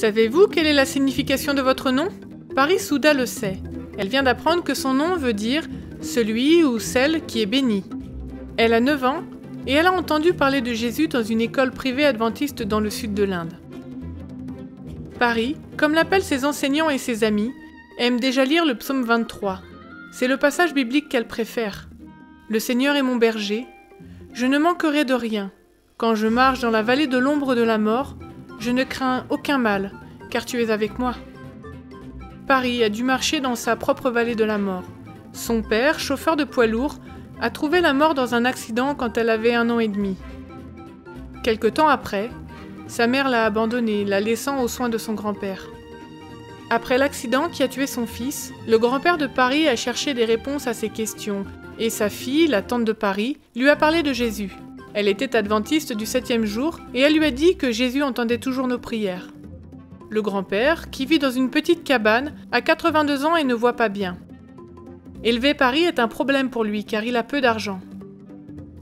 Savez-vous quelle est la signification de votre nom ? Paris Souda le sait. Elle vient d'apprendre que son nom veut dire « celui ou celle qui est béni ». Elle a 9 ans et elle a entendu parler de Jésus dans une école privée adventiste dans le sud de l'Inde. Paris, comme l'appellent ses enseignants et ses amis, aime déjà lire le psaume 23. C'est le passage biblique qu'elle préfère. « Le Seigneur est mon berger, je ne manquerai de rien. Quand je marche dans la vallée de l'ombre de la mort, je ne crains aucun mal, car tu es avec moi. » Paris a dû marcher dans sa propre vallée de la mort. Son père, chauffeur de poids lourd, a trouvé la mort dans un accident quand elle avait 1 an et demi. Quelque temps après, sa mère l'a abandonnée, la laissant aux soins de son grand-père. Après l'accident qui a tué son fils, le grand-père de Paris a cherché des réponses à ses questions, et sa fille, la tante de Paris, lui a parlé de Jésus. Elle était adventiste du 7e jour, et elle lui a dit que Jésus entendait toujours nos prières. Le grand-père, qui vit dans une petite cabane, a 82 ans et ne voit pas bien. Élever Paris est un problème pour lui car il a peu d'argent.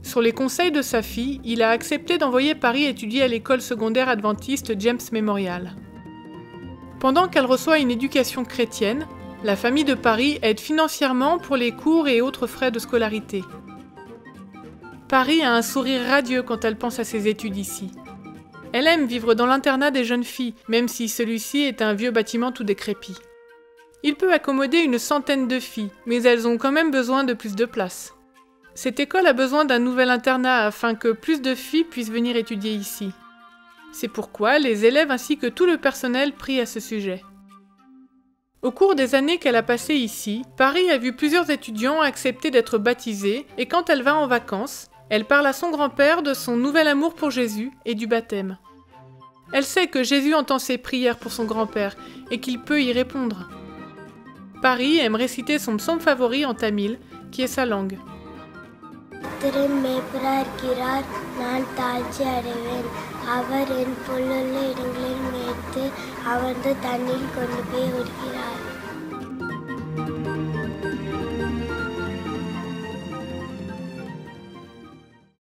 Sur les conseils de sa fille, il a accepté d'envoyer Paris étudier à l'école secondaire adventiste James Memorial. Pendant qu'elle reçoit une éducation chrétienne, la famille de Paris aide financièrement pour les cours et autres frais de scolarité. Paris a un sourire radieux quand elle pense à ses études ici. Elle aime vivre dans l'internat des jeunes filles, même si celui-ci est un vieux bâtiment tout décrépit. Il peut accommoder une centaine de filles, mais elles ont quand même besoin de plus de place. Cette école a besoin d'un nouvel internat afin que plus de filles puissent venir étudier ici. C'est pourquoi les élèves ainsi que tout le personnel prient à ce sujet. Au cours des années qu'elle a passées ici, Paris a vu plusieurs étudiants accepter d'être baptisés et quand elle va en vacances, elle parle à son grand-père de son nouvel amour pour Jésus et du baptême. Elle sait que Jésus entend ses prières pour son grand-père et qu'il peut y répondre. Paris aime réciter son psaume favori en tamil, qui est sa langue. அவர் என் புல்லுள்ள இடங்களில் மேய்த்து அமர்ந்து தண்ணீர் கொண்டு போய் விடுகிறார்.